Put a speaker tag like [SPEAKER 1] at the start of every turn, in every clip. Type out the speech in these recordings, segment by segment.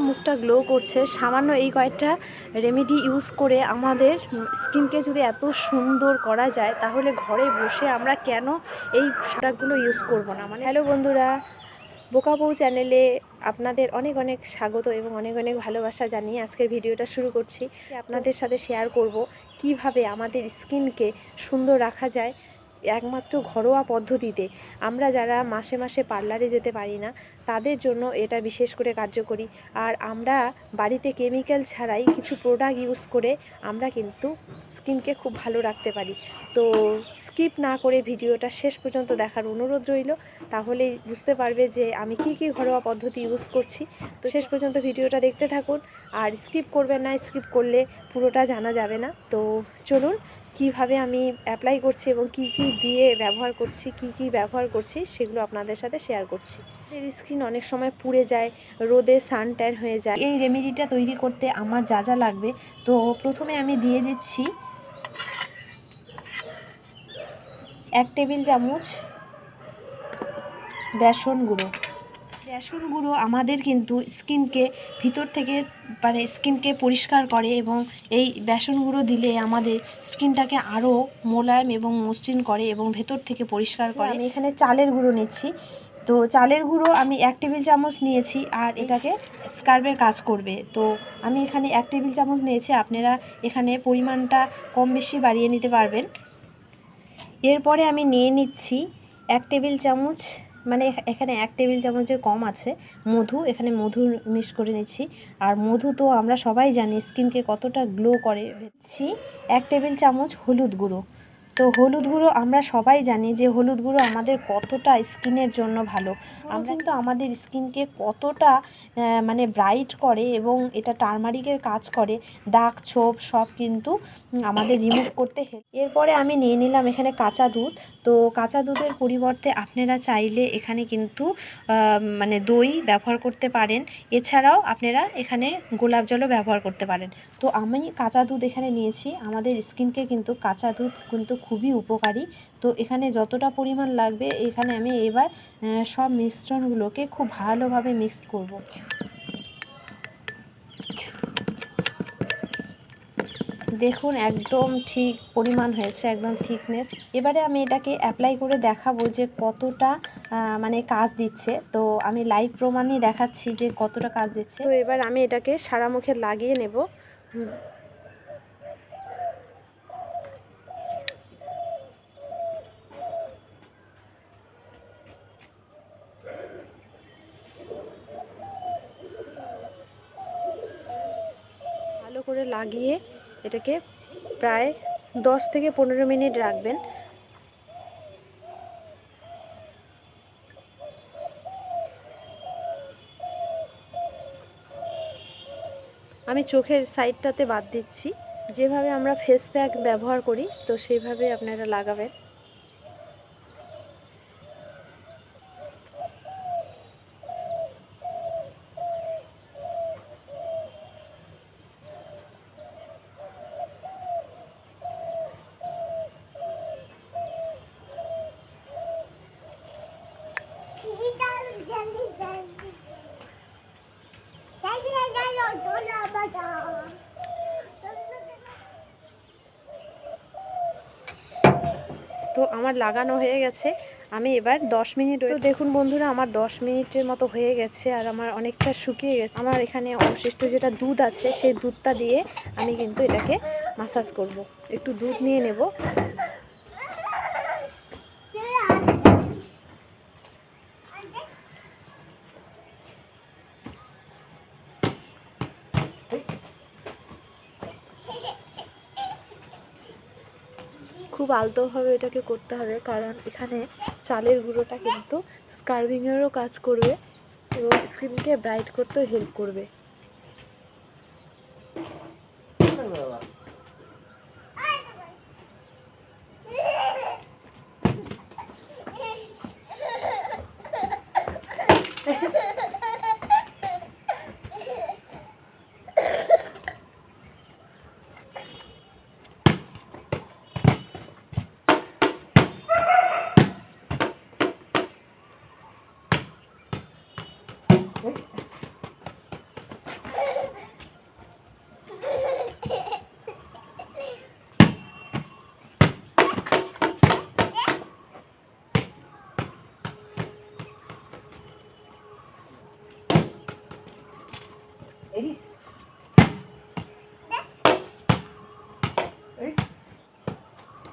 [SPEAKER 1] মুখটা গ্লো করছে। সামান্য এই কয়েকটা রেমেডি ইউজ করে আমাদের স্কিনকে যদি এত সুন্দর করা যায়, তাহলে ঘরে বসে আমরা কেন এই প্রোডাক্টগুলো ইউজ করব না? মানে হ্যালো বন্ধুরা, বোকা বউ চ্যানেলে আপনাদের অনেক অনেক স্বাগত এবং অনেক অনেক ভালোবাসা জানিয়ে আজকের ভিডিওটা শুরু করছি। আপনাদের সাথে শেয়ার করব কিভাবে আমাদের স্কিনকে সুন্দর রাখা যায় একমাত্র ঘরোয়া পদ্ধতিতে। আমরা যারা মাসে মাসে পার্লারে যেতে পারি না, তাদের জন্য এটা বিশেষ করে কার্যকরী। আর আমরা বাড়িতে কেমিক্যাল ছাড়াই কিছু প্রোডাক্ট ইউজ করে আমরা কিন্তু স্কিনকে খুব ভালো রাখতে পারি। তো স্কিপ না করে ভিডিওটা শেষ পর্যন্ত দেখার অনুরোধ রইল, তাহলেই বুঝতে পারবে যে আমি কি কি ঘরোয়া পদ্ধতি ইউজ করছি। তো শেষ পর্যন্ত ভিডিওটা দেখতে থাকুন, আর স্কিপ করবেন না, স্কিপ করলে পুরোটা জানা যাবে না। তো চলুন, কিভাবে আমি অ্যাপ্লাই করছি এবং কি কি দিয়ে ব্যবহার করছি, কি ব্যবহার করছি সেগুলো আপনাদের সাথে শেয়ার করছি। এর স্কিন অনেক সময় পুড়ে যায়, রোদে সান ট্যান হয়ে যায়। এই রেমেডিটা তৈরি করতে আমার যা যা লাগবে, তো প্রথমে আমি দিয়ে দিচ্ছি 1 টেবিল চামচ বেসন গুঁড়ো। বেসন গুঁড়ো আমাদের কিন্তু স্কিনকে ভিতর থেকে মানে স্কিনকে পরিষ্কার করে, এবং এই বেসন গুঁড়ো দিলে আমাদের স্কিনটাকে আরও মোলায়েম এবং মসৃণ করে এবং ভেতর থেকে পরিষ্কার করে। আমি এখানে চালের গুঁড়ো নিচ্ছি। তো চালের গুঁড়ো আমি 1 টেবিল চামচ নিয়েছি, আর এটাকে স্কার্বের কাজ করবে। তো আমি এখানে 1 টেবিল চামচ নিয়েছি, আপনারা এখানে পরিমাণটা কম বেশি বাড়িয়ে নিতে পারবেন। এরপরে আমি নিয়ে নিচ্ছি 1 টেবিল চামচ, মানে এখানে 1 টেবিল চামচের কম আছে, মধু। এখানে মধু মিক্স করে নিচ্ছি। আর মধু তো আমরা সবাই জানি স্কিনকে কতটা গ্লো করে। দিচ্ছি 1 টেবিল চামচ হলুদ গুঁড়ো। তো হলুদ গুঁড়ো আমরা সবাই জানি যে হলুদ গুঁড়ো আমাদের কতটা স্কিনের জন্য ভালো। আমরা কিন্তু আমাদের স্কিনকে কতটা মানে ব্রাইট করে, এবং এটা টারমারিকের কাজ করে, দাগ ছোপ সব কিন্তু আমাদের রিমুভ করতে হেল্প। এরপরে আমি নিয়ে নিলাম এখানে কাঁচা দুধ। তো কাঁচা দুধের পরিবর্তে আপনারা চাইলে এখানে কিন্তু মানে দই ব্যবহার করতে পারেন। এছাড়াও আপনারা এখানে গোলাপ জলও ব্যবহার করতে পারেন। তো আমি কাঁচা দুধ এখানে নিয়েছি। আমাদের স্কিনকে কিন্তু কাঁচা দুধ কিন্তু খুবই উপকারী। তো এখানে যতটা পরিমাণ লাগবে, এখানে আমি এবার সব মিশ্রণগুলোকে খুব ভালোভাবে মিক্সড করব। দেখুন একদম ঠিক পরিমাণ হয়েছে, একদম থিকনেস। এবারে আমি এটাকে অ্যাপ্লাই করে দেখাবো যে কতটা মানে কাজ দিচ্ছে। তো আমি লাইভ প্রমাণই দেখাচ্ছি যে কতটা কাজ দিচ্ছে। তো এবার আমি এটাকে সারা মুখে লাগিয়ে নেব। ভালো করে লাগিয়ে এটাকে প্রায় 10 থেকে 15 মিনিট রাখবেন। আমি চোখের সাইডটাতে বাদ দিচ্ছি। যেভাবে আমরা ফেস প্যাক ব্যবহার করি, তো সেইভাবে আপনারা লাগাবেন। তো আমার লাগানো হয়ে গেছে। আমি এবার 10 মিনিট, তো দেখুন বন্ধুরা আমার 10 মিনিটের মতো হয়ে গেছে, আর আমার অনেকটা শুকিয়ে গেছে। আমার এখানে অবশিষ্ট যেটা দুধ আছে, সেই দুধটা দিয়ে আমি কিন্তু এটাকে মাসাজ করব। একটু দুধ নিয়ে নেব। খুব আলতোভাবে এটাকে করতে হবে, কারণ এখানে চালের গুঁড়োটা কিন্তু স্কার্বিংয়েরও কাজ করবে এবং স্কিনকে ব্রাইট করতেও হেল্প করবে।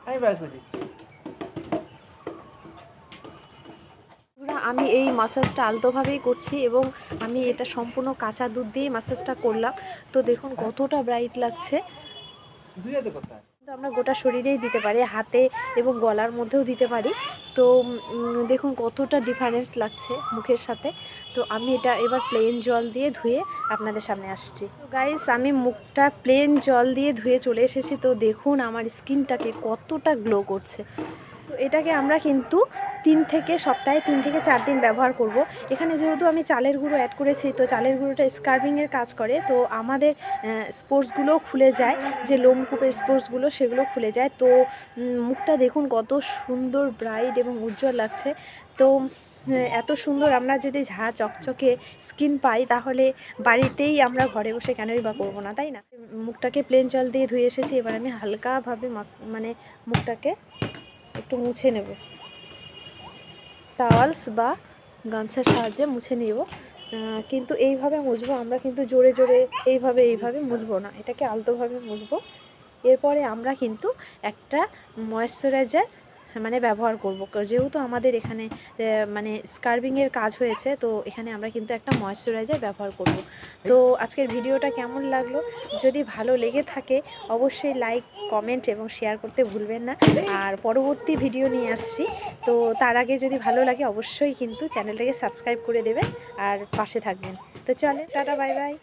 [SPEAKER 2] আমি বার করে দিচ্ছি।
[SPEAKER 1] আমি এই মাসাজটা আলতোভাবেই করছি এবং আমি এটা সম্পূর্ণ কাঁচা দুধ দিয়ে মাসাজটা করলাম। তো দেখুন কতটা ব্রাইট লাগছে। তো আমরা গোটা শরীরেই দিতে পারি, হাতে এবং গলার মধ্যেও দিতে পারি। তো দেখুন কতটা ডিফারেন্স লাগছে মুখের সাথে। তো আমি এটা এবার প্লেন জল দিয়ে ধুয়ে আপনাদের সামনে আসছি। তো গাইস, আমি মুখটা প্লেন জল দিয়ে ধুয়ে চলে এসেছি। তো দেখুন আমার স্কিনটাকে কতটা গ্লো করছে। তো এটাকে আমরা কিন্তু সপ্তাহে 3 থেকে 4 দিন ব্যবহার করব। এখানে যেহেতু আমি চালের গুঁড়ো অ্যাড করেছি, তো চালের গুঁড়োটা স্কার্বিংয়ের কাজ করে। তো আমাদের স্পোর্টসগুলোও খুলে যায়, যে লোমকূপের স্পোর্টসগুলো সেগুলো খুলে যায়। তো মুখটা দেখুন কত সুন্দর ব্রাইট এবং উজ্জ্বল লাগছে। তো এত সুন্দর আমরা যদি ঝাঁ চকচকে স্কিন পাই, তাহলে বাড়িতেই আমরা ঘরে বসে কেনই বা করবো না, তাই না? মুখটাকে প্লেন জল দিয়ে ধুয়ে এসেছি। এবার আমি হালকাভাবে মানে মুখটাকে একটু মুছে নেব, টাওয়ালস বা গামছার সাহায্যে মুছে নেব। কিন্তু এইভাবে মুছবো আমরা, কিন্তু জোরে জোরে এইভাবে মুছবো না, এটাকে আলতোভাবে মুছবো। এরপরে আমরা কিন্তু একটা ময়েশ্চারাইজার মানে ব্যবহার করব, যেহেতু আমাদের এখানে মানে স্কার্বিংয়ের কাজ হয়েছে। তো এখানে আমরা কিন্তু একটা ময়েশ্চারাইজার ব্যবহার করব। তো আজকের ভিডিওটা কেমন লাগলো? যদি ভালো লেগে থাকে অবশ্যই লাইক, কমেন্ট এবং শেয়ার করতে ভুলবেন না। আর পরবর্তী ভিডিও নিয়ে আসছি। তো তার আগে যদি ভালো লাগে অবশ্যই কিন্তু চ্যানেলটাকে সাবস্ক্রাইব করে দেবেন আর পাশে থাকবেন। তো চলে, টাটা, বাই বাই।